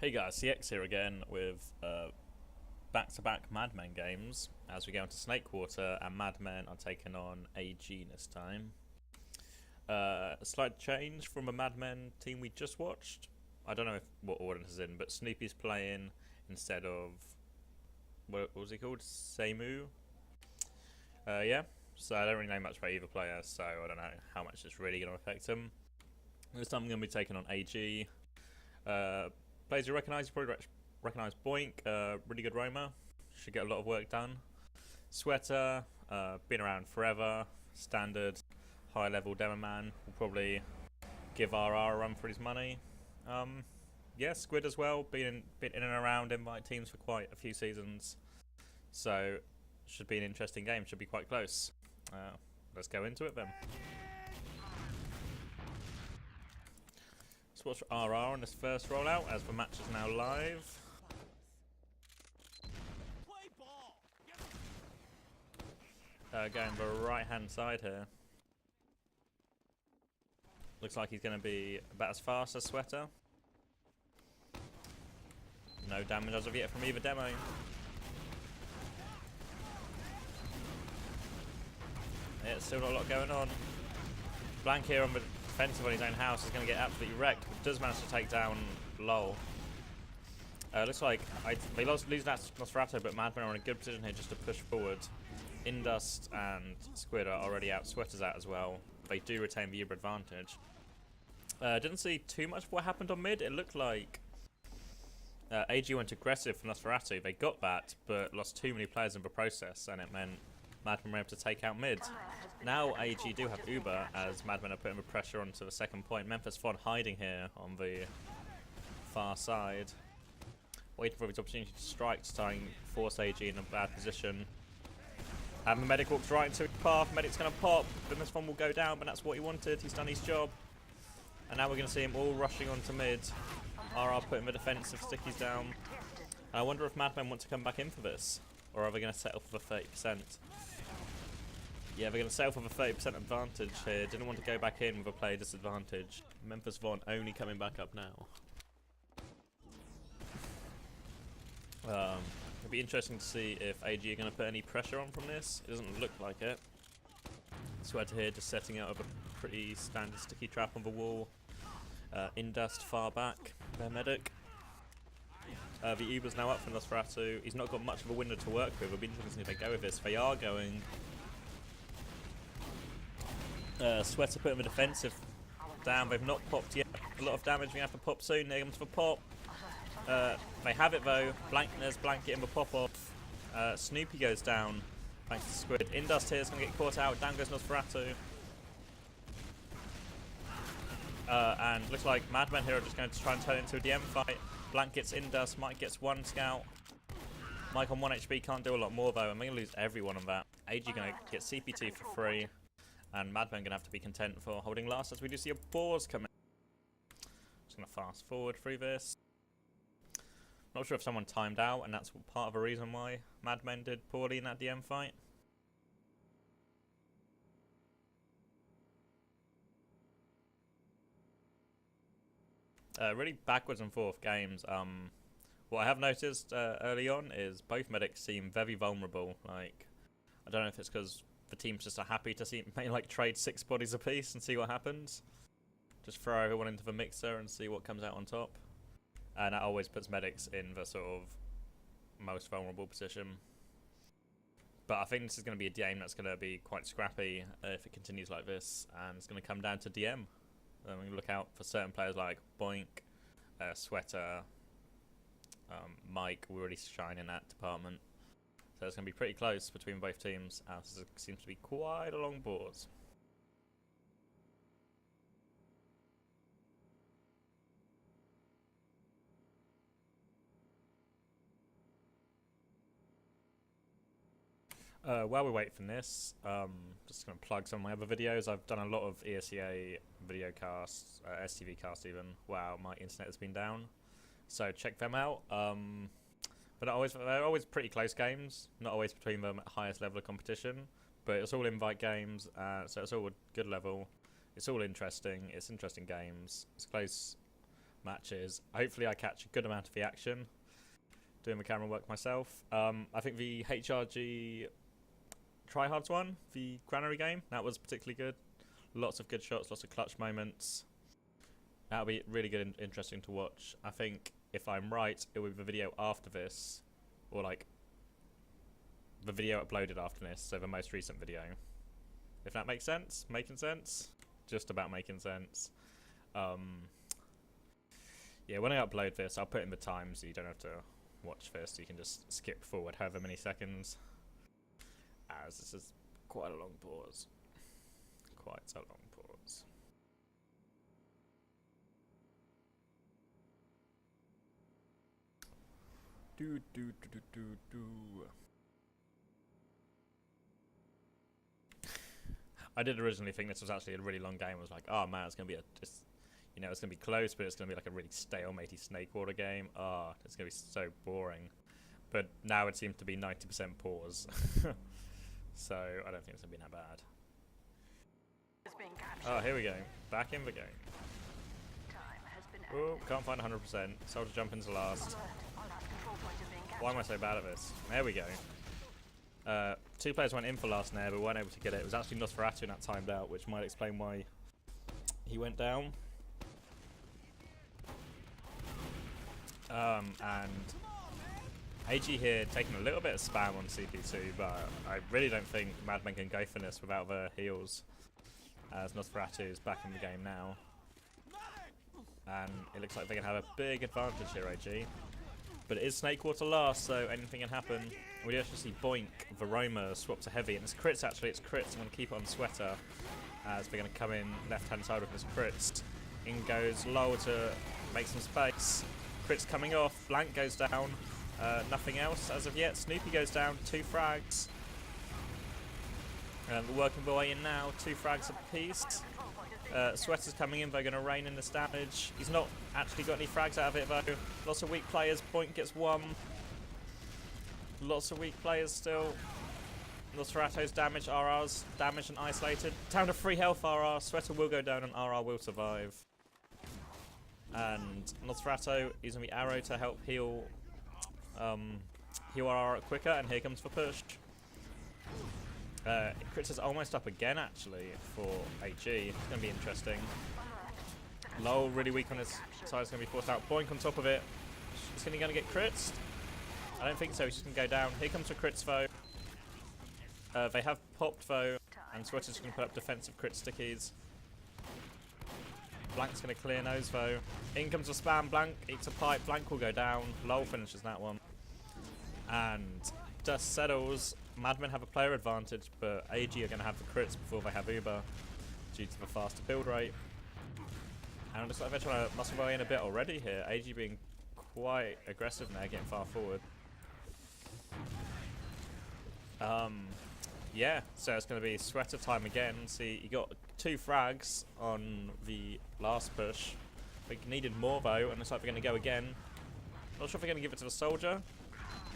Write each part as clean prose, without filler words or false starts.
Hey guys, CX here again with back-to-back Mad Men games as we go into Snakewater, and Mad Men are taking on AG this time. A slight change from a Mad Men team we just watched. I don't know what order this is in, but Snoopy's playing instead of, what was he called? Seimu? Yeah, so I don't really know much about either player, so I don't know how much it's really going to affect him. This time I'm going to be taking on AG. Players you recognise, you probably recognise Boink, really good roamer, should get a lot of work done. Sweater, been around forever, standard, high level demo man, will probably give RR a run for his money. Yeah, Squid as well, been in and around invite teams for quite a few seasons, so should be an interesting game, should be quite close. Let's go into it then. Watch RR on this first rollout as the match is now live. Going the right hand side here. Looks like he's going to be about as fast as Sweater. No damage as of yet from either demo. Yeah, still not a lot going on. Blank here on the defensive on his own house is going to get absolutely wrecked, but does manage to take down LOL. Looks like they lose that Nosferatu, but Mad Men are in a good position here just to push forward. Indust and Squid are already out, Sweater's out as well. They do retain the Uber advantage. Didn't see too much of what happened on mid. It looked like AG went aggressive for Nosferatu. They got that, but lost too many players in the process, and it meant Mad Men were able to take out mid. Now AG do have Uber, as Mad Men are putting the pressure onto the second point. Memphis Fon hiding here on the far side, waiting for his opportunity to strike, to try and force AG in a bad position. And the medic walks right into his path. Medic's going to pop. Memphis Fon will go down, but that's what he wanted. He's done his job. And now we're going to see him all rushing onto mid. RR putting the defensive stickies down. And I wonder if Mad Men want to come back in for this, or are they going to settle for the 30%? Yeah, they're going to settle for the 30% advantage here. Didn't want to go back in with a player disadvantage. Memphis Fon only coming back up now. It'll be interesting to see if AG are going to put any pressure on from this. It doesn't look like it. Sweater here just setting out a pretty standard sticky trap on the wall. Indust far back, their medic. The Uber's now up for Nosferatu. He's not got much of a window to work with. It'll be interesting if they go with this. They are going. Sweater putting the defensive down. They've not popped yet. A lot of damage. We have to pop soon. They're going to pop. They have it though. There's Blank getting the pop off. Snoopy goes down thanks to Squid. Indust here is going to get caught out. Down goes Nosferatu. And looks like Mad Men here are just going to try and turn it into a DM fight. Blank gets Indust. Mike gets one scout. Mike on 1 HP can't do a lot more though. I'm going to lose everyone on that. AG going to get CPT for free. And Mad Men going to have to be content for holding last as we do see a pause coming. Just going to fast forward through this. Not sure if someone timed out and that's part of the reason why Mad Men did poorly in that DM fight. Really backwards and forth games. What I have noticed early on is both medics seem very vulnerable. Like, I don't know if it's because the teams just are happy to see like trade 6 bodies apiece and see what happens. Just throw everyone into the mixer and see what comes out on top. And that always puts medics in the sort of most vulnerable position. But I think this is going to be a game that's going to be quite scrappy if it continues like this, and it's going to come down to DM. We look out for certain players like Boink, Sweater, Mike will really shine in that department. So it's going to be pretty close between both teams. This seems to be quite a long pause. While we wait for this, just going to plug some of my other videos. I've done a lot of ESEA video casts, STV casts even. Wow, my internet has been down. So check them out. But they're always pretty close games, not always between them at highest level of competition, but it's all invite games, so it's all a good level. It's all interesting, it's interesting games. It's close matches. Hopefully I catch a good amount of the action doing the camera work myself. I think the HRG tryhards one, the granary game, that was particularly good. Lots of good shots, lots of clutch moments. That'll be really good and interesting to watch. I think if I'm right, it will be the video after this, or like the video uploaded after this, so the most recent video. If that makes sense? Making sense? Just about making sense. Yeah, when I upload this, I'll put in the time so you don't have to watch this. You can just skip forward however many seconds, as this is quite a long pause. Quite a long pause. Do do do do do do. I did originally think this was actually a really long game. I was like, oh man, it's gonna be it's gonna be close, but it's gonna be like a really stalematey Snakewater game. It's gonna be so boring. But now it seems to be 90% pause. So I don't think it's gonna be that bad. Oh, here we go. Back in the game. Oh, can't find 100%. Soldier jump into last. Why am I so bad at this? There we go. 2 players went in for last nair, but weren't able to get it. It was actually Nosferatu that timed out, which might explain why he went down. And AG here taking a little bit of spam on CP2, but I really don't think Madmen can go for this without the heals, as Nosferatu is back in the game now. And it looks like they're going to have a big advantage here, AG. But it is Snakewater last, so anything can happen. We actually see Boink, Varoma swap to heavy, and it's crits actually, it's crits. I'm going to keep it on Sweater, as they're going to come in left-hand side with this crits. In goes Lowell to make some space. Crits coming off, Blank goes down, nothing else as of yet. Snoopy goes down, 2 frags. And we're working our way in now, 2 frags apiece. Sweater's coming in, they're going to rain in this damage. He's not actually got any frags out of it though. Lots of weak players, Boink gets 1. Lots of weak players still. Nosferatu's damage, RR's damaged and isolated. Down to 3 health RR, Sweater will go down and RR will survive. And Nosferatu using the arrow to help heal RR quicker, and here comes the push. Crits is almost up again actually for AG. It's going to be interesting. Lowell really weak on his side, is going to be forced out. Boink on top of it. Is he going to get crits? I don't think so, he's just going to go down. Here comes the crits though. They have popped though, and Sweater's going to put up defensive crit stickies. Blank's going to clear nose though. In comes the spam, Blank eats a pipe, Blank will go down. Lowell finishes that one. And dust settles. Madmen have a player advantage, but AG are going to have the crits before they have Uber due to the faster build rate. And it looks like they're trying to muscle their way in a bit already here. AG being quite aggressive now, getting far forward. Yeah, so it's going to be Sweater time again. See, you got 2 frags on the last push. They needed more though, and it looks like they're going to go again. Not sure if they're going to give it to the soldier.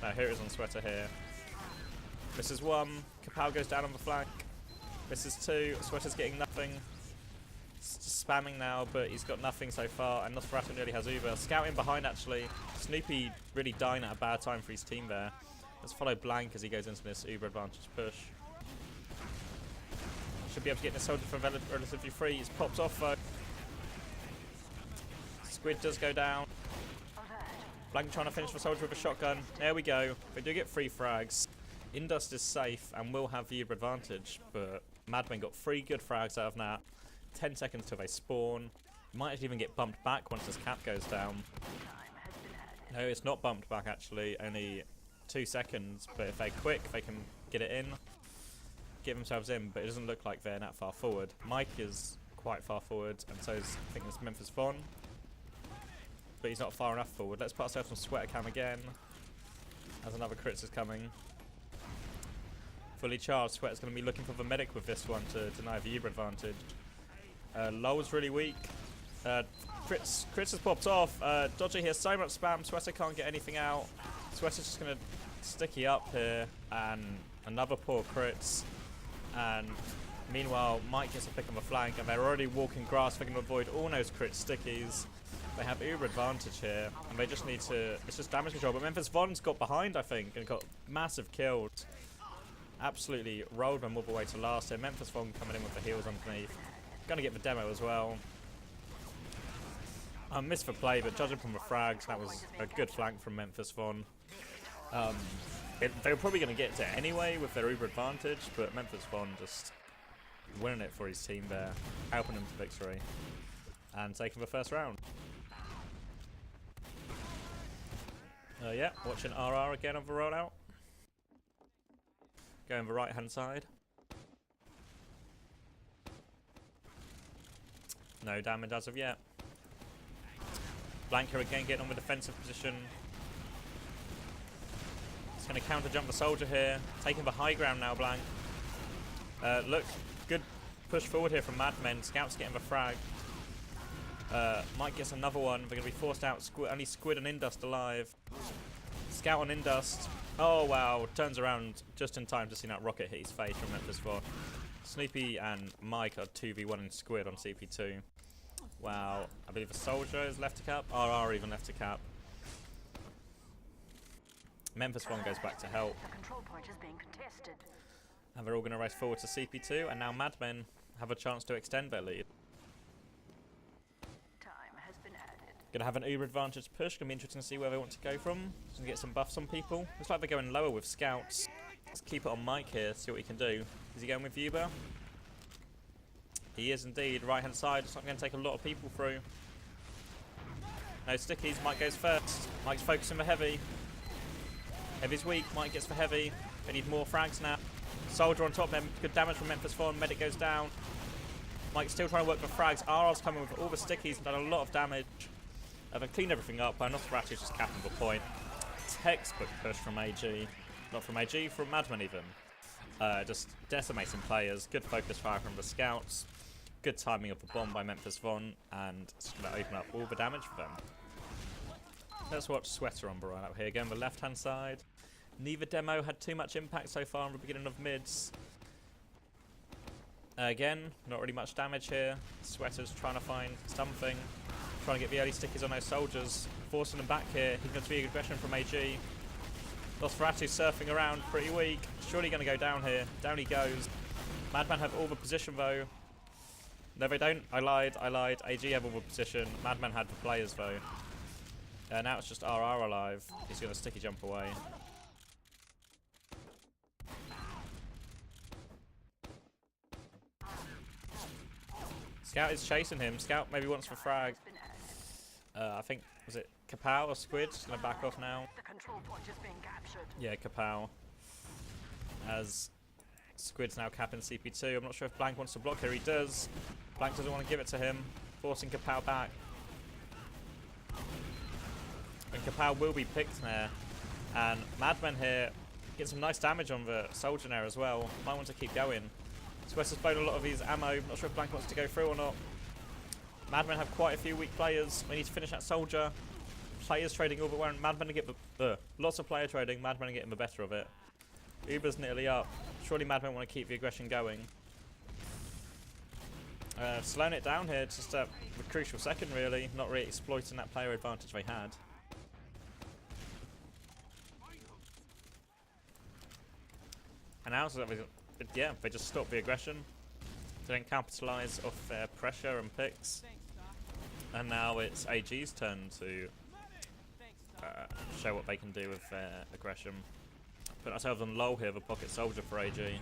No, here it is on Sweater here. This is 1. Kapow goes down on the flank. This is 2. Sweater's getting nothing. It's just spamming now, but he's got nothing so far. And Nosferatu nearly has Uber. Scouting behind actually. Snoopy really dying at a bad time for his team there. Let's follow Blank as he goes into this Uber advantage push. Should be able to get this soldier from relatively free. He's popped off though. Squid does go down. Blank trying to finish the soldier with a shotgun. There we go. They do get 3 frags. Indust is safe and will have the Uber advantage, but Madmen got 3 good frags out of that. 10 seconds till they spawn. Might even get bumped back once this cap goes down. No, it's not bumped back actually, only 2 seconds, but if they're quick, they can get it in, get themselves in, but it doesn't look like they're that far forward. Mike is quite far forward, and so is, I think it's Memphis Von, but he's not far enough forward. Let's put ourselves on Sweater cam again, as another crits is coming. Fully charged, Sweater's going to be looking for the medic with this one to deny the Uber advantage. Lowell's really weak. Crits has popped off. Dodger here, so much spam. Sweater can't get anything out. Sweater's just going to sticky up here, and another poor crits. And meanwhile, Mike gets a pick on the flank, and they're already walking grass. They're going to avoid all those crit stickies. They have uber advantage here, and they just need to... It's just damage control, but Memphis Von's got behind, I think, and got massive kills. Absolutely rolled them all the way to last here. Memphis Von coming in with the heals underneath. Gonna get the demo as well. Missed for play, but judging from the frags, that was a good flank from Memphis Von. They were probably going to get it anyway with their uber advantage, but Memphis Von just winning it for his team there, helping them to victory, and taking the first round. Yeah, watching RR again on the rollout. Going the right hand side. No damage as of yet. Blanca again getting on the defensive position. He's going to counter jump the soldier here. Taking the high ground now, Blanc. Look, good push forward here from Madmen. Scout's getting the frag. Mike gets another one. They're going to be forced out. Only Squid and Indust alive. Scout on Indust. Oh wow, turns around just in time to see that rocket hit his face from Memphis Von. Snoopy and Mike are 2v1 in Squid on CP2. Wow, I believe the soldier is left to cap. RR even left to cap. Memphis Von goes back to help. The control point is being contested. And they're all going to race forward to CP2, and now Madmen have a chance to extend their lead. Time has been added. Going to have an uber advantage push. Going to be interesting to see where they want to go from. Just going to get some buffs on people. Looks like they're going lower with scouts. Let's keep it on Mike here, see what he can do. Is he going with Uber? He is indeed. Right hand side. It's not going to take a lot of people through. No stickies. Mike goes first. Mike's focusing for heavy. Heavy's weak. Mike gets for heavy. They need more frags now. Soldier on top. Good damage from Memphis Von. Medic goes down. Mike's still trying to work for frags. RR's coming with all the stickies and done a lot of damage. They've cleaned everything up. Nosferatu's just capping the point. Textbook push from AG. Not from AG, from Madman even. Just decimating players. Good focus fire from the scouts. Good timing of the bomb by Memphis Von. And it's going to open up all the damage for them. Let's watch Sweater on right out here. Again, the left-hand side. Neither demo had too much impact so far in the beginning of mids. Again, not really much damage here. Sweater's trying to find something. Trying to get the early stickies on those soldiers. Forcing them back here. He's going to be aggression from AG. Nosferatu surfing around, pretty weak. Surely going to go down here. Down he goes. Madman have all the position though. No, they don't. I lied. AG have all the position. Madman had the players though. Now it's just RR alive. He's going to sticky jump away. Scout is chasing him. Scout maybe wants for frag. I think, was it Kapow or Squid? Just going to back off now. The control point is being captured. Yeah, Kapow. As Squid's now capping CP2. I'm not sure if Blank wants to block here. He does. Blank doesn't want to give it to him. Forcing Kapow back. And Kapow will be picked there. And Madman here gets some nice damage on the soldier there as well. Might want to keep going. Sweater's blown a lot of his ammo. Not sure if Blank wants to go through or not. Madmen have quite a few weak players. We need to finish that soldier. Players trading all the way. Madmen are getting lots of player trading. Madmen are getting the better of it. Uber's nearly up. Surely Madmen want to keep the aggression going. Slowing it down here. Just the crucial second really. Not really exploiting that player advantage they had. And now, yeah, they just stop the aggression. They don't capitalise off their pressure and picks. And now it's AG's turn to show what they can do with their aggression. Put ourselves on low here, the pocket soldier for AG.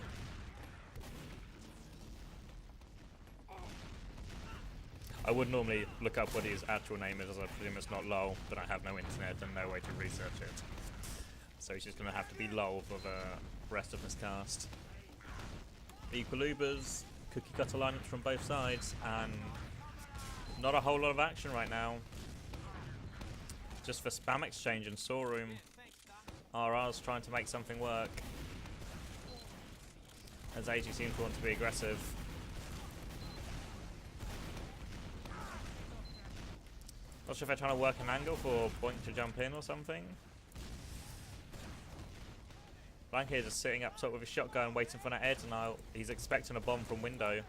I would normally look up what his actual name is, as I presume it's not LOL, but I have no internet and no way to research it. So he's just going to have to be LOL for the rest of this cast. Equal Ubers, cookie cutter lineups from both sides, and not a whole lot of action right now. Just for spam exchange in Saw Room. RR's trying to make something work. As AG seems to want to be aggressive. Not sure if they're trying to work an angle for Boink to jump in or something. Blank here just sitting up top with his shotgun waiting for that air denial. He's expecting a bomb from window.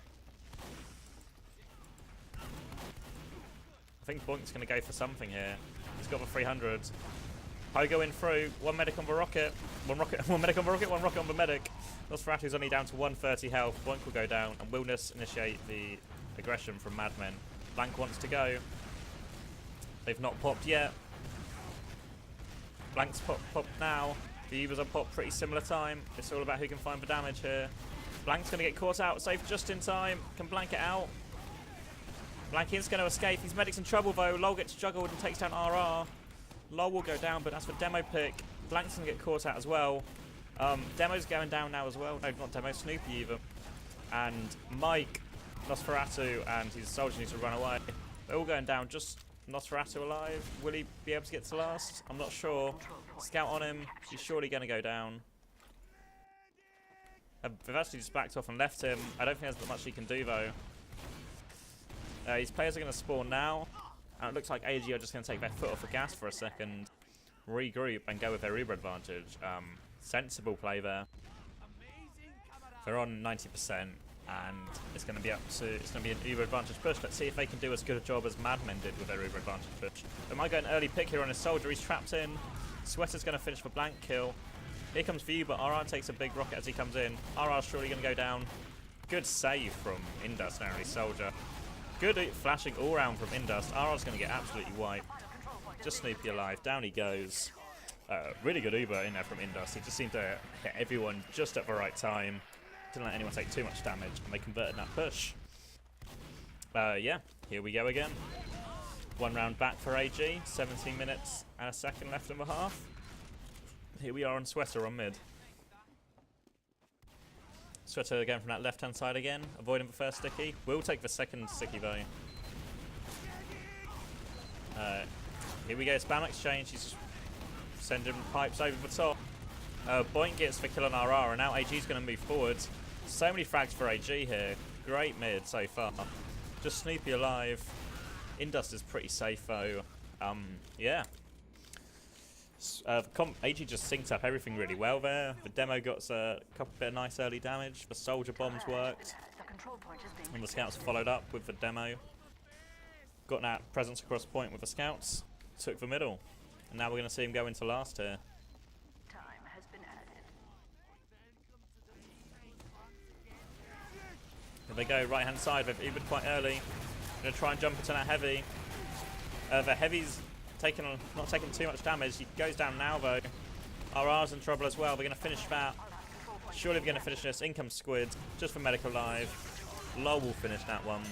I think Boink's going to go for something here. He's got the 300. Pogo in through. One medic on the rocket. One medic on the rocket, one rocket on the medic. Nosferatu's only down to 130 health. Boink will go down, and Wilderness initiate the aggression from Madmen. Blank wants to go. They've not popped yet. Blank's popped now. The Ubers are popped pretty similar time. It's all about who can find the damage here. Blank's going to get caught out, safe just in time. Can Blank it out? Blank is going to escape. His medic's in trouble though. Lol gets juggled and takes down RR. Lol will go down, but that's for Demo pick. Blank's going to get caught out as well. Demo's going down now as well. No, not Demo, Snoopy even. And Mike, Nosferatu, and his soldier need to run away. They're all going down. Just Nosferatu alive. Will he be able to get to last? I'm not sure. Scout on him. He's surely going to go down. They've actually just backed off and left him. I don't think there's much he can do though. His players are going to spawn now. And it looks like AG are just going to take their foot off the gas for a second, regroup, and go with their Uber advantage. Sensible play there. They're on 90%, and it's going to be an Uber advantage push. Let's see if they can do as good a job as Madmen did with their Uber advantage push. They might get an early pick here on his soldier. He's trapped in. Sweater's going to finish for Blank kill. Here comes for you, but RR takes a big rocket as he comes in. RR's surely going to go down. Good save from Indus, narrowly soldier. Good flashing all round from Indust. RR's going to get absolutely wiped. Just Snoopy alive. Down he goes. Really good Uber in there from Indust. He just seemed to hit everyone just at the right time. Didn't let anyone take too much damage, and they converted that push. Yeah, here we go again. One round back for AG. 17 minutes and a second left in the half. Here we are on Sweater on mid. Sweater again from that left-hand side again, avoiding the first sticky. We'll take the second sticky though. Here we go, spam exchange. He's sending pipes over the top. Boink gets the kill on RR, and now AG's going to move forward. So many frags for AG here. Great mid so far. Just Snoopy alive. Indust is pretty safe though. Yeah. AG just synced up everything really well there. The Demo got a couple bit of nice early damage. The soldier bombs worked. And the scouts followed up with the Demo. Got that presence across point with the scouts. Took the middle. And now we're going to see him go into last here. Time has been added. Here they go, right hand side. They've Ubered quite early. Going to try and jump into that heavy. The heavy's not taking too much damage. He goes down now though. RR's in trouble as well. They're going to finish that. Surely they're going to finish this. In comes Squid, just for medical live. Lol will finish that one.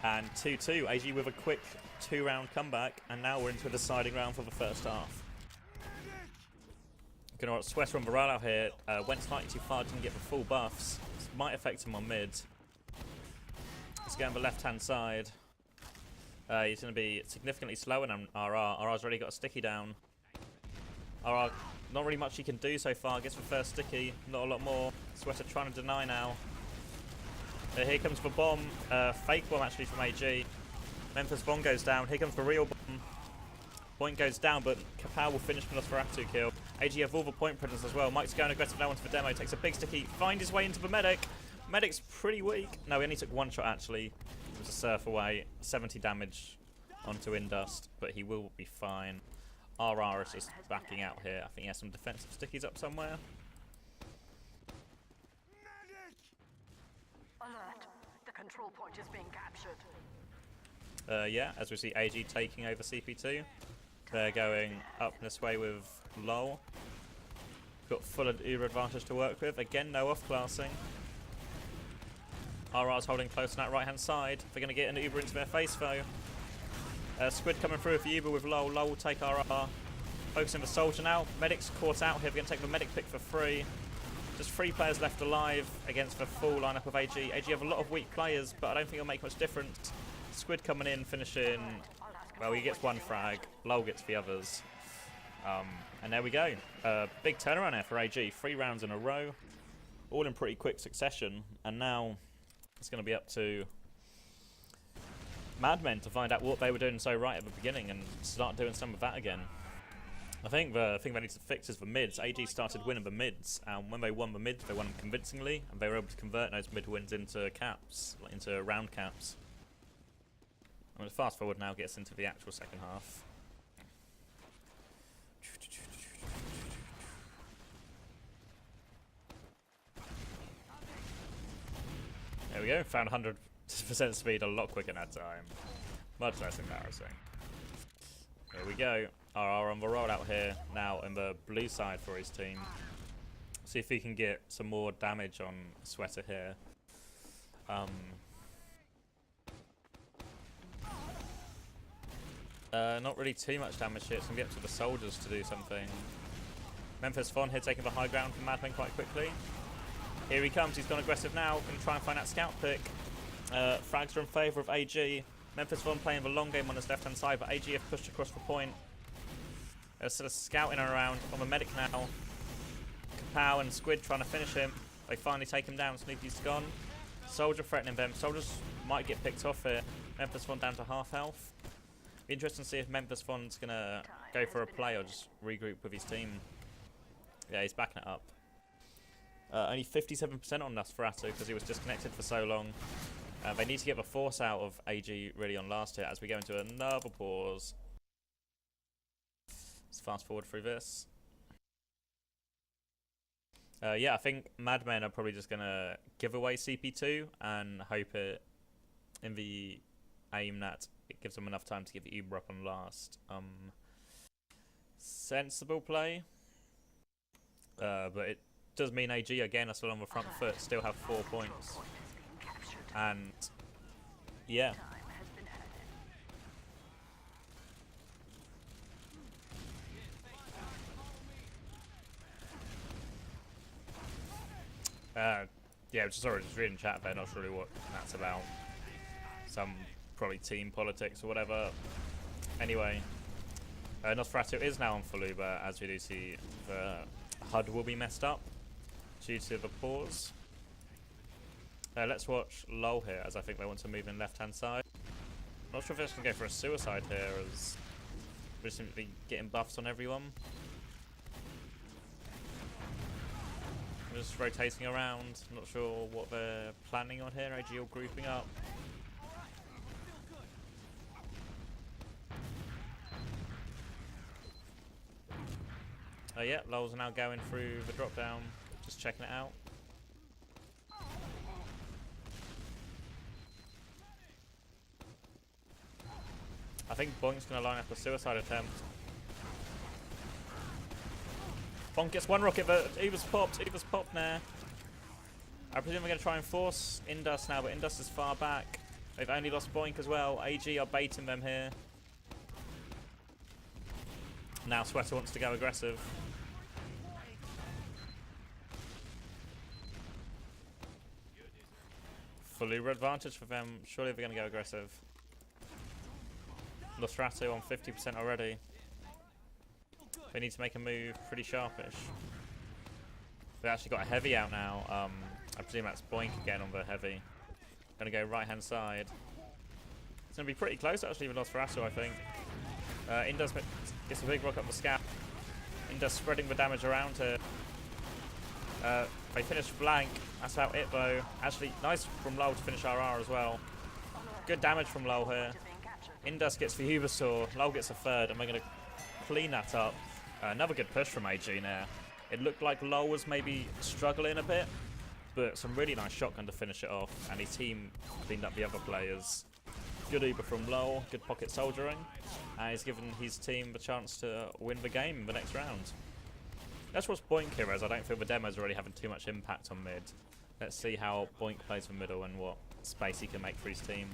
And 2-2. AG with a quick 2-round comeback. And now we're into a deciding round for the first half. Going to Sweater on morale out here. Went slightly too far, didn't get the full buffs. This might affect him on mid. Let's go on the left hand side. He's going to be significantly slower than RR. RR's already got a sticky down. RR, not really much he can do so far. Gets the first sticky, not a lot more. Sweater trying to deny now. Here comes the bomb. Fake bomb actually from AG. Memphis bomb goes down. Here comes the real bomb. Point goes down, but Kapow will finish the Nosferatu kill. AG have all the point presence as well. Mike's going aggressive now onto the Demo. Takes a big sticky. Find his way into the medic. Medic's pretty weak. No, he only took one shot actually. It was a surf away. 70 damage onto Indust, but he will be fine. RR is just backing out here. I think he has some defensive stickies up somewhere. Alert. The control point is being captured. Yeah, as we see AG taking over CP2. They're going up this way with Lol. Got full Uber advantage to work with. Again, no off-classing. RR's holding close on that right-hand side. They're going to get an Uber into their face, though. Squid coming through for Uber with Lol. Lol will take RR. Focusing the soldier now. Medic's caught out here. They're going to take the medic pick for free. Just 3 players left alive against the full lineup of AG. AG have a lot of weak players, but I don't think it'll make much difference. Squid coming in, finishing. Well, he gets 1 frag. Lol gets the others. And there we go. Big turnaround there for AG. 3 rounds in a row. All in pretty quick succession. And now it's going to be up to Madmen to find out what they were doing so right at the beginning and start doing some of that again. I think the thing they need to fix is the mids. AG started winning the mids, and when they won the mids, they won them convincingly, and they were able to convert those mid wins into caps, into round caps. I'm going to fast forward now, get us into the actual second half. There we go, found 100% speed a lot quicker that time. Much less embarrassing. Here we go. RR on the rollout here, now in the blue side for his team. See if he can get some more damage on Sweater here. Not really too much damage here. It's going to be up to the soldiers to do something. Memphis Von here taking the high ground from Madman quite quickly. Here he comes. He's gone aggressive now. Going to try and find that scout pick. Frags are in favour of AG. Memphis Von playing the long game on his left-hand side, but AG have pushed across the point. They're sort of scouting around on the medic now. Kapow and Squid trying to finish him. They finally take him down. Snoopy's gone. Soldier threatening them. Soldiers might get picked off here. Memphis Von down to half health. Be interesting to see if Memphis Von's going to go for a play or just regroup with his team. Yeah, he's backing it up. Only 57% on Nosferatu because he was disconnected for so long. They need to get the force out of AG really on last hit as we go into another pause. Let's fast forward through this. Yeah, I think Madmen are probably just going to give away CP2 and hope it in the aim that it gives them enough time to get the Uber up on last. Sensible play. But it does mean AG again are still on the front foot, still have 4 points. And yeah. Yeah, just sorry, just reading chat there, not sure really what that's about. Some probably team politics or whatever. Anyway, Nosferatu is now on Faluba, as we do see the HUD will be messed up due to the pause. Let's watch LOL here, as I think they want to move in left-hand side. Not sure if they're just going to go for a suicide here, as we're simply getting buffs on everyone. Just rotating around, not sure what they're planning on here. AG all grouping up. Yeah, LOLs are now going through the drop down, just checking it out. I think Boink's going to line up a suicide attempt. Bonk gets one rocket, but Eva's popped. Eva's popped now. I presume we're going to try and force Indus now, but Indus is far back. They've only lost Boink as well. AG are baiting them here. Now Sweater wants to go aggressive. Fully advantage for them. Surely they're going to go aggressive. Nosferatu on 50% already. They need to make a move pretty sharpish. They actually got a heavy out now. I presume that's Boink again on the heavy. Gonna go right hand side. It's gonna be pretty close actually with Nosferatu, I think. Indus gets a big rock up the scout. Indus spreading the damage around here. They finish blank. That's about it though. Actually, nice from LOL to finish RR as well. Good damage from LOL here. Indus gets the Ubersaw. LOL gets a third, and we're going to clean that up. Another good push from AG now. It looked like LOL was maybe struggling a bit, but some really nice shotgun to finish it off, and his team cleaned up the other players. Good Uber from LOL, good pocket soldiering, and he's given his team the chance to win the game in the next round. Let's watch Boink here, as I don't feel the demo's already having too much impact on mid. Let's see how Boink plays the middle and what space he can make for his team.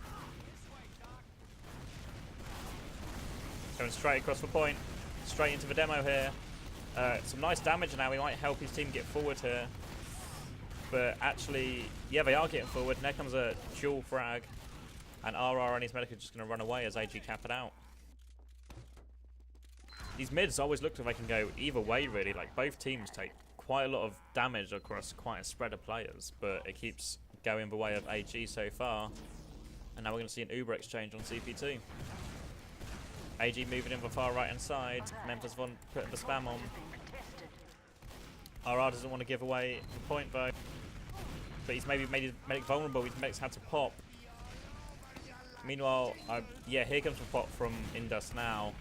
Going straight across the point, straight into the demo here. Some nice damage now, we might help his team get forward here. But actually, yeah, they are getting forward, and there comes a dual frag. And RR and his medic are just going to run away as AG cap it out. These mids always look like they can go either way, really. Like, both teams take quite a lot of damage across quite a spread of players, but it keeps going the way of AG so far. And now we're going to see an Uber exchange on CP2. AG moving in the far right hand side. Memphis Von putting the spam on. RR doesn't want to give away the point though. But he's maybe made his medic vulnerable. His medic's had to pop. Meanwhile, yeah, here comes a pot from Indus now.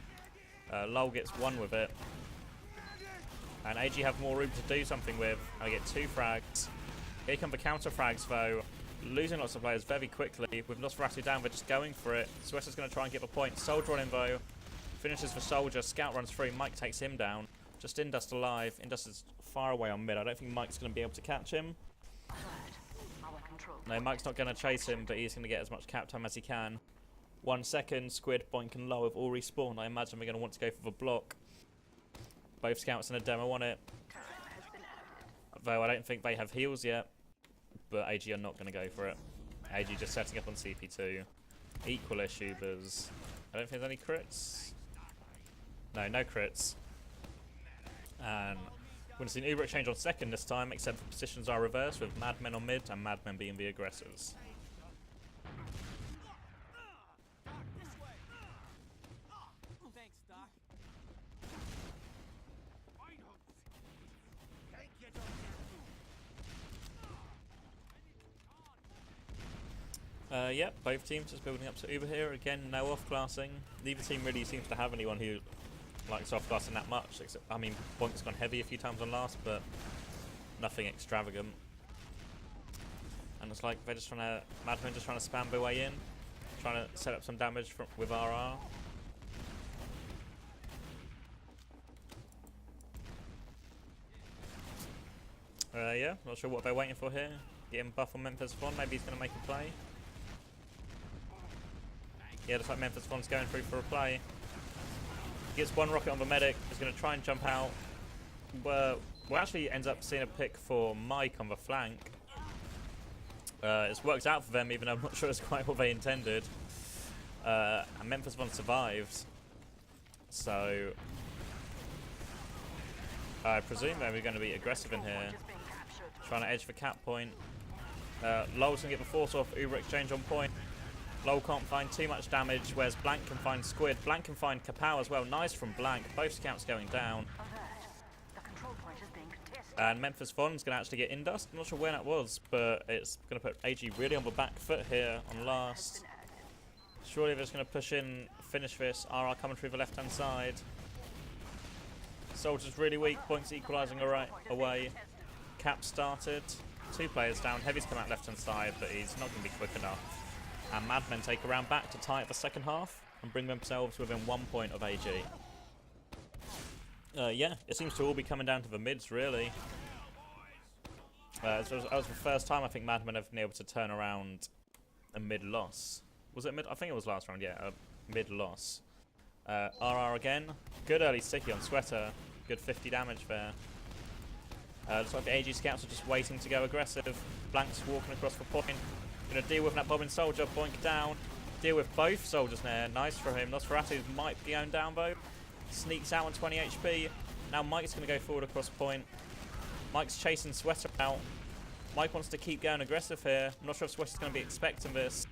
Lol gets one with it. And AG have more room to do something with. I get 2 frags. Here come the counter frags though. Losing lots of players very quickly. With Nosferatu down, they're just going for it. Sweater's going to try and get a point. Soldier on him though. Finishes for Soldier. Scout runs through. Mike takes him down. Just Indus alive. Indus is far away on mid. I don't think Mike's going to be able to catch him. No, Mike's not going to chase him, but he's going to get as much cap time as he can. 1 second. Squid, Boink and Low have all respawned. I imagine we're going to want to go for the block. Both scouts and a demo on it. Though I don't think they have heals yet. But AG are not going to go for it. AG just setting up on CP2. Equal issue, there's... I don't think there's any crits. No, no crits. And we're going to see an Uber exchange on second this time, except the positions are reversed with Madmen on mid and Madmen being the aggressors. Yep, both teams just building up to Uber here. Again, no off-classing. Neither team really seems to have anyone who likes off-classing that much. Except, I mean, Boink's gone heavy a few times on last, but nothing extravagant. And it's like they're just trying to... Madmen just trying to spam their way in. Trying to set up some damage with RR. Yeah, not sure what they're waiting for here. Getting buff on Memphis Fon, maybe he's going to make a play. Yeah, looks like Memphis Fon's going through for a play. Gets one rocket on the medic, is going to try and jump out. Well, actually ends up seeing a pick for Mike on the flank. It's worked out for them, even though I'm not sure it's quite what they intended. And Memphis Von survived. So I presume they're going to be aggressive in here. Trying to edge the cap point. Lol's going to get the force off, Uber exchange on point. Lol can't find too much damage, whereas Blank can find Squid. Blank can find Kapow as well. Nice from Blank. Both scouts going down. And Memphis Von's going to actually get Indust. I'm not sure when that was, but it's going to put AG really on the back foot here on last. Surely they're just going to push in, finish this. RR coming through the left-hand side. Soldier's really weak. Boink's equalising away. Cap started. 2 players down. Heavy's come out left-hand side, but he's not going to be quick enough. And Madmen take a round back to tie it the second half and bring themselves within 1 point of AG. Yeah, it seems to all be coming down to the mids, really. That was the first time I think Madmen have been able to turn around a mid-loss. Was it mid? I think it was last round, yeah, a mid-loss. RR again. Good early sticky on Sweater. Good 50 damage there. Looks like the AG scouts are just waiting to go aggressive. Blank's walking across the point. Gonna deal with that bombing soldier. Boink down. Deal with both soldiers there. Nice for him. Nosferatu might be going down though. Sneaks out on 20 HP. Now Mike's gonna go forward across point. Mike's chasing Sweater out. Mike wants to keep going aggressive here. I'm not sure if Sweater's gonna be expecting this.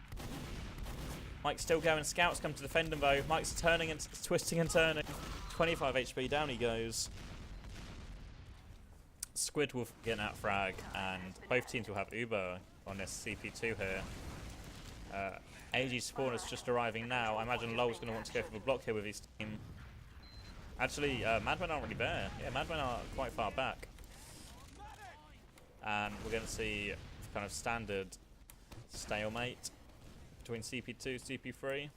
Mike's still going. Scouts come to defend him though. Mike's turning and twisting and turning. 25 HP. Down he goes. Squid will get an out frag, and both teams will have Uber on this CP2 here. AG spawn is just arriving now. I imagine Lol's going to want to go for the block here with his team. Actually, Madmen aren't really there. Yeah, Madmen are quite far back. And we're going to see kind of standard stalemate between CP2 CP3.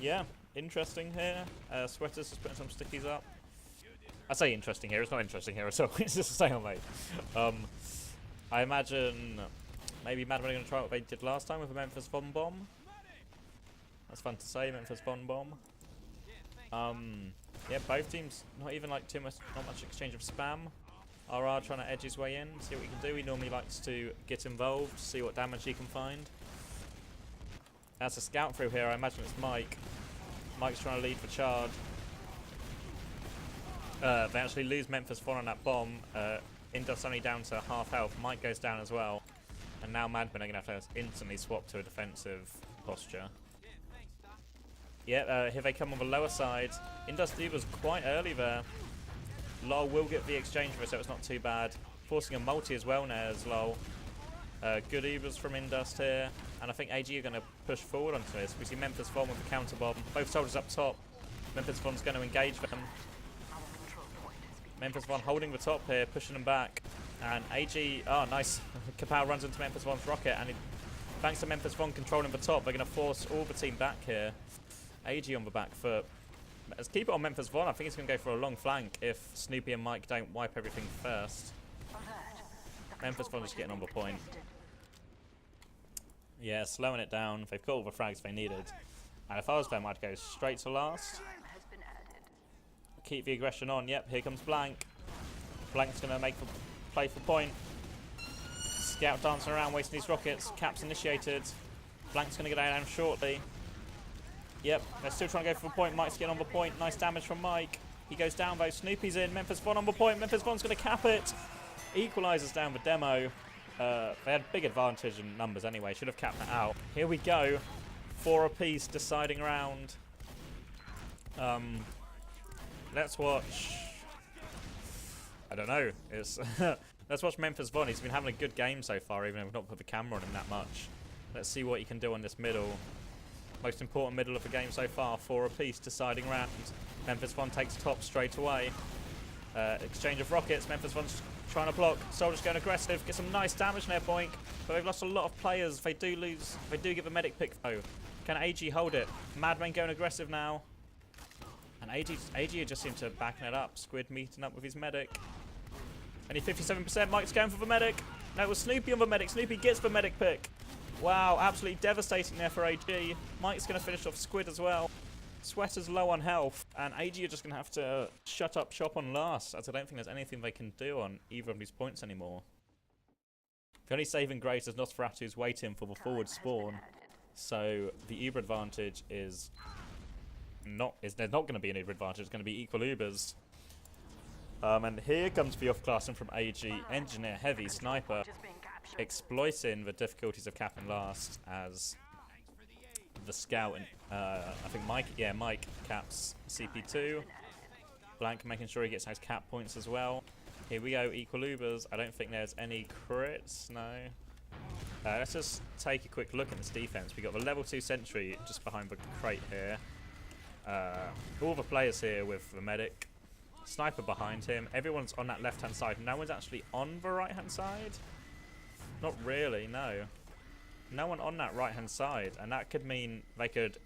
Yeah, interesting here. Sweater's just putting some stickies up. I say interesting here, it's not interesting here at all, it's just a stalemate. I imagine maybe Madmen are going to try what they did last time with a Memphis Von Bomb. That's fun to say, Memphis Von Bomb. Yeah, both teams, not even like not much exchange of spam. RR trying to edge his way in, see what he can do. He normally likes to get involved, see what damage he can find. That's a scout through here, I imagine it's Mike. Mike's trying to lead the charge. They actually lose Memphis Von on that bomb. Indus only down to half health. Mike goes down as well. And now Madmen are going to have to instantly swap to a defensive posture. Yeah, here they come on the lower side. Indus was quite early there. Lol will get the exchange for it, so it's not too bad. Forcing a multi as well now as Lol. Good Ubers from Indust here, and I think AG are going to push forward onto this. We see Memphis Von with the counter bomb. Both soldiers up top. Memphis Von's going to engage them. Memphis Von holding the top here, pushing them back. And AG, oh nice. Kapow runs into Memphis Von's rocket, and thanks to Memphis Von controlling the top, they're going to force all the team back here. AG on the back foot. Let's keep it on Memphis Von. I think he's going to go for a long flank if Snoopy and Mike don't wipe everything first. Memphis Von just getting on the point. Yeah, slowing it down. They've got all the frags they needed. And if I was them, I'd go straight to last. Keep the aggression on. Yep, here comes Blank. Blank's going to play for point. Scout dancing around, wasting these rockets. Cap's initiated. Blank's going to go down shortly. Yep, they're still trying to go for the point. Mike's getting on the point. Nice damage from Mike. He goes down though. Snoopy's in. Memphis Von on the point. Memphis Von's going to cap it. Equalizes down the demo. They had big advantage in numbers anyway. Should have capped that out. Here we go. 4 apiece, deciding round. Let's watch. I don't know. It's let's watch Memphis Von. He's been having a good game so far, even if we've not put the camera on him that much. Let's see what he can do on this middle. Most important middle of the game so far. 4 apiece, deciding round. Memphis Von takes top straight away. Exchange of rockets. Memphis Von's trying to block. Soldiers going aggressive. Get some nice damage in their boink. But they've lost a lot of players. They do lose. They do give a medic pick though. Can AG hold it? Madman going aggressive now. And AG just seem to backing it up. Squid meeting up with his medic. Only 57%. Mike's going for the medic. No, it was Snoopy on the medic. Snoopy gets the medic pick. Wow, absolutely devastating there for AG. Mike's going to finish off Squid as well. Sweater's low on health, and AG are just going to have to shut up shop on last, as I don't think there's anything they can do on either of these points anymore. The only saving grace is Nosferatu's waiting for the forward spawn, so the Uber advantage is there's not going to be an Uber advantage, it's going to be equal Ubers. And here comes the off-classing from AG, Engineer, Heavy, Sniper, exploiting the difficulties of capping last as the scout and I think Mike caps CP2. Blank making sure he gets those cap points as well. Here we go, equal Ubers. I don't think there's any crits, no. Let's just take a quick look at this defense. We got the level 2 sentry just behind the crate here. All the players here with the medic. Sniper behind him. Everyone's on that left hand side. No one's actually on the right hand side. Not really, no. No one on that right hand side, and that could mean that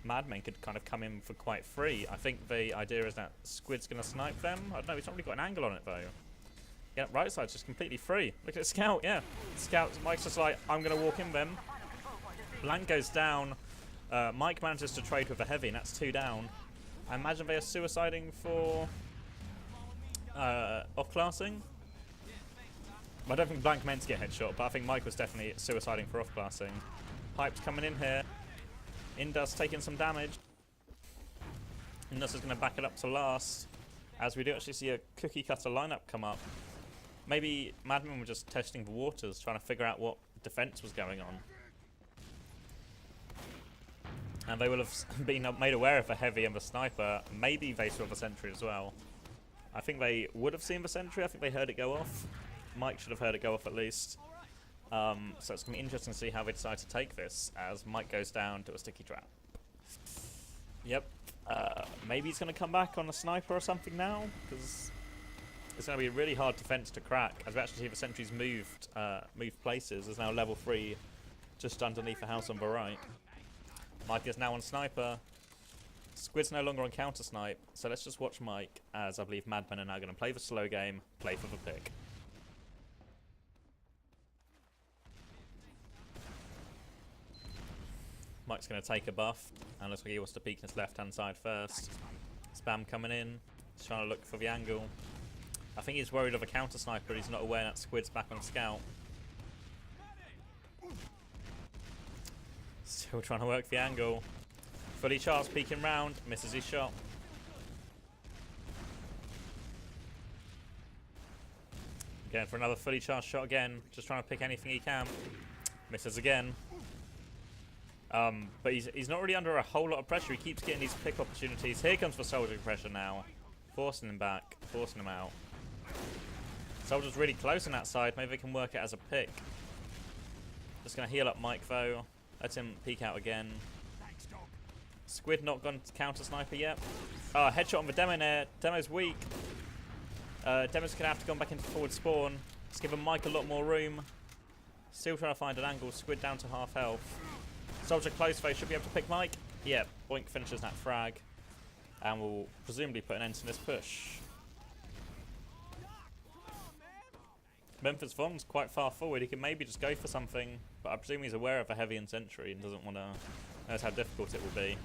Madmen could kind of come in for quite free. I think the idea is that Squid's going to snipe them. I don't know, he's not really got an angle on it though. Yeah, right side's just completely free. Look at Scout, yeah. Scout, Mike's just like, I'm going to walk in them. Blank goes down. Mike manages to trade with a heavy, and that's 2 down. I imagine they are suiciding for off-classing. I don't think Blank meant to get headshot, but I think Mike was definitely suiciding for off-classing. Pipe's coming in here. Indus taking some damage. Indus is going to back it up to last, as we do actually see a cookie cutter lineup come up. Maybe Madmen were just testing the waters, trying to figure out what defense was going on. And they will have been made aware of the heavy and the sniper. Maybe they saw the sentry as well. I think they would have seen the sentry. I think they heard it go off. Mike should have heard it go off at least. So it's going to be interesting to see how they decide to take this, as Mike goes down to a sticky trap. Yep. Maybe he's going to come back on a sniper or something now, because it's going to be a really hard defense to crack, as we actually see the sentries moved places. There's now level 3 just underneath the house on the right. Mike is now on sniper. Squid's no longer on counter snipe, so let's just watch Mike, as I believe Madmen are now going to play the slow game, play for the pick. Mike's going to take a buff, and looks like he wants to peek his left-hand side first. Spam coming in. He's trying to look for the angle. I think he's worried of a counter sniper. He's not aware that Squid's back on scout. Still trying to work the angle. Fully charged, peeking round. Misses his shot. Going for another fully charged shot again. Just trying to pick anything he can. Misses again. But he's not really under a whole lot of pressure. He keeps getting these pick opportunities. Here comes the soldier pressure now. Forcing him back. Forcing him out. Soldier's really close on that side. Maybe they can work it as a pick. Just going to heal up Mike, though. Let him peek out again. Squid not gone to counter sniper yet. Oh, headshot on the demo there. Demo's weak. Demo's going to have to go back into forward spawn. It's given Mike a lot more room. Still trying to find an angle. Squid down to half health. Soldier close though. Should be able to pick Mike. Yeah, Boink finishes that frag. And will presumably put an end to this push. Memphis Von's quite far forward. He can maybe just go for something. But I presume he's aware of a heavy in sentry and doesn't want to... knows how difficult it will be.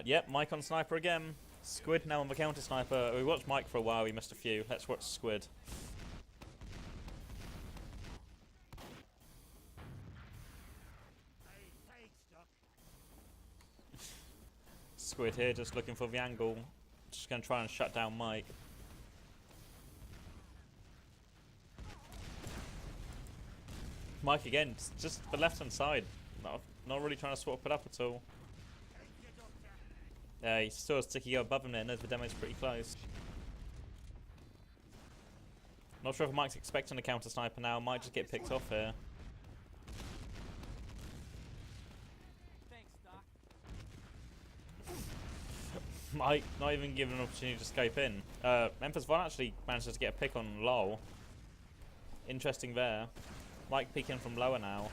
Yep, Mike on sniper again. Squid now on the counter sniper. We watched Mike for a while, we missed a few. Let's watch Squid. Squid here, just looking for the angle. Just going to try and shut down Mike. Mike again, just the left hand side. Not really trying to swap it up at all. Yeah, he still has Sticky above him there, knows the demo's pretty close. Not sure if Mike's expecting a counter sniper now, might just get picked off here. Mike not even given an opportunity to escape in. Memphis Von actually manages to get a pick on Lol. Interesting there. Mike peeking from lower now.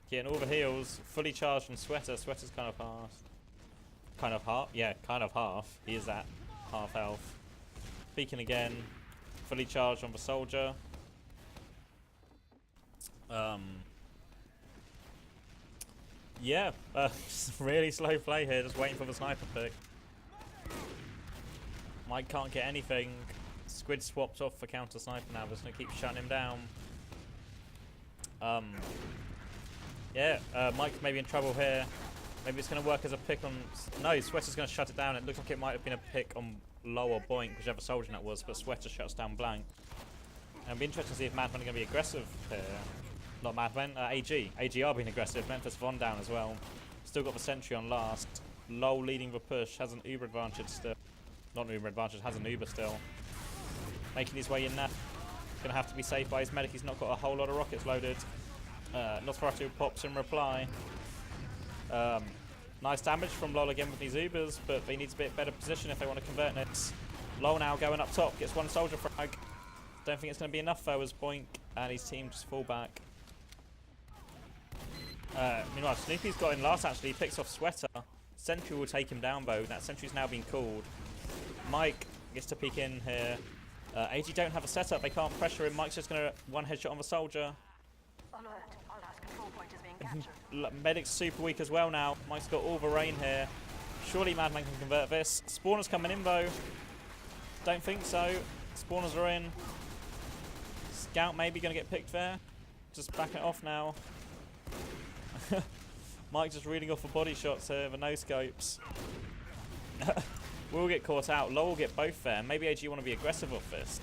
Getting all the heals, fully charged from Sweater. Sweater's kind of half. Kind of half? Yeah, kind of half. He is at half health. Peeking again. Fully charged on the Soldier. Yeah, just really slow play here, just waiting for the sniper pick. Mike can't get anything. Squid swapped off for counter sniper now, but it's going to keep shutting him down. Yeah, Mike's maybe in trouble here. Maybe it's going to work as a pick on... No, Sweater's going to shut it down. It looks like it might have been a pick on Low or Boink, whichever Soldier that was, but Sweater shuts down Blank. And it'll be interesting to see if Madmen are going to be aggressive here. Not Madmen, AG. AG are being aggressive. Memphis Von down as well. Still got the sentry on last. Low leading the push. Has an Uber advantage still. Not an Uber advantage, has an Uber still. Making his way in now. Going to have to be saved by his medic. He's not got a whole lot of rockets loaded. Nosferatu pops in reply. Nice damage from Lol again with these Ubers, but they need a bit better position if they want to convert next. Lol now going up top. Gets one Soldier frag. Don't think it's going to be enough though as Boink and his team just fall back. Meanwhile, Snoopy's got in last actually. He picks off Sweater. Sentry will take him down though. That Sentry's now been called. Mike gets to peek in here. AG don't have a setup. They can't pressure him. Mike's just going to one headshot on the Soldier. Alert. Our last control point is being captured. Medic's super weak as well now. Mike's got all the rain here. Surely Madman can convert this. Spawners coming in though. Don't think so. Spawners are in. Scout maybe going to get picked there. Just back it off now. Mike just reading off the body shots here, the no scopes. We'll get caught out. Low will get both there. Maybe AG want to be aggressive off this.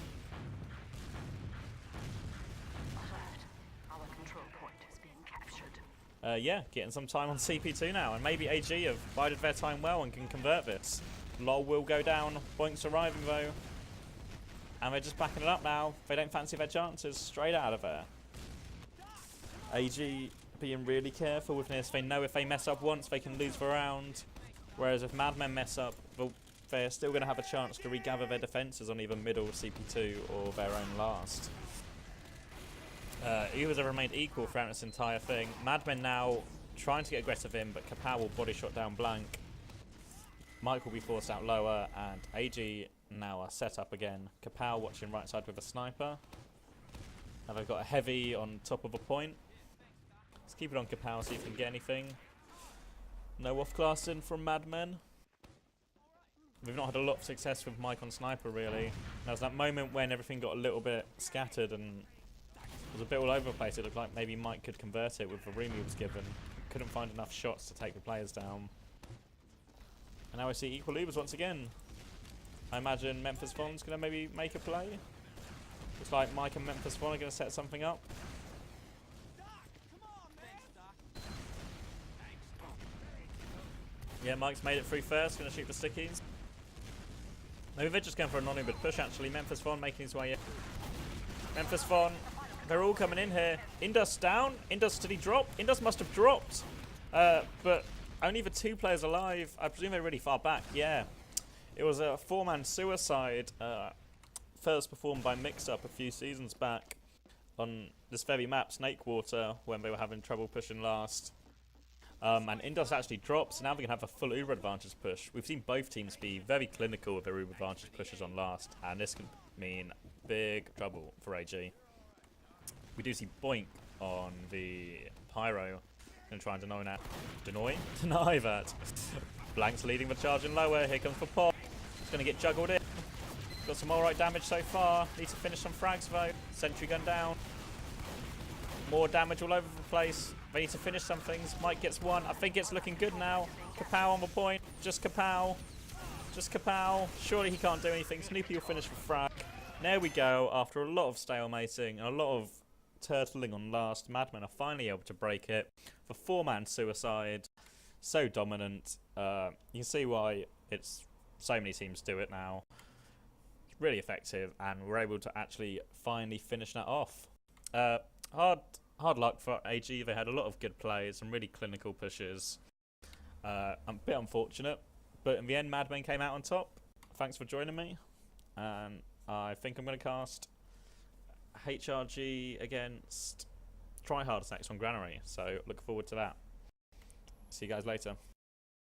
Our control point is being captured. Yeah, getting some time on CP2 now, and maybe AG have bided their time well and can convert this. Lol will go down. Boink's arriving though. And they're just backing it up now. They don't fancy their chances. Straight out of there. AG being really careful with this. They know if they mess up once, they can lose the round. Whereas if Madmen mess up, they're still going to have a chance to regather their defences on either middle CP2 or their own last. Ubers have remained equal throughout this entire thing. Madmen now trying to get aggressive in, but Kapow will body shot down Blank. Mike will be forced out lower, and AG now are set up again. Kapow watching right side with a sniper. Now they've got a heavy on top of a point. Let's keep it on Kapow, see if we can get anything. No off-classing from Madmen. We've not had a lot of success with Mike on sniper, really. There was that moment when everything got a little bit scattered and was a bit all over the place. It looked like maybe Mike could convert it with the room he was given. Couldn't find enough shots to take the players down. And now we see equal Ubers once again. I imagine Memphis Von's going to maybe make a play. Looks like Mike and Memphis Von are going to set something up. Yeah, Mike's made it through first. Gonna shoot for stickies. Maybe they're just going for a non-inbid push actually. Memphis Von making his way in. Memphis Von, they're all coming in here. Indus down. Indus, did he drop? Indus must have dropped. But only the 2 players alive. I presume they're really far back. Yeah. It was a 4-man suicide. First performed by Mix-Up a few seasons back on this very map, Snakewater, when they were having trouble pushing last. And Indus actually drops, so now we can have a full Uber advantage push. We've seen both teams be very clinical with their Uber advantage pushes on last, and this can mean big trouble for AG. We do see Boink on the Pyro. Gonna try and deny that. Blank's leading the charge in lower. Here comes for Pop. It's gonna get juggled in. Got some alright damage so far. Need to finish some frags though. Sentry gun down. More damage all over the place. They need to finish some things. Mike gets one. I think it's looking good now. Kapow on the point. Just Kapow. Just Kapow. Surely he can't do anything. Snoopy will finish the frag. There we go. After a lot of stalemating and a lot of turtling on last, Madmen are finally able to break it. For 4-man suicide. So dominant. You can see why it's so many teams do it now. It's really effective, and we're able to actually finally finish that off. Hard luck for AG. They had a lot of good plays, some really clinical pushes. A bit unfortunate, but in the end, Madmen came out on top. Thanks for joining me, and I think I'm going to cast HRG against Tryhards next on Granary, so look forward to that. See you guys later.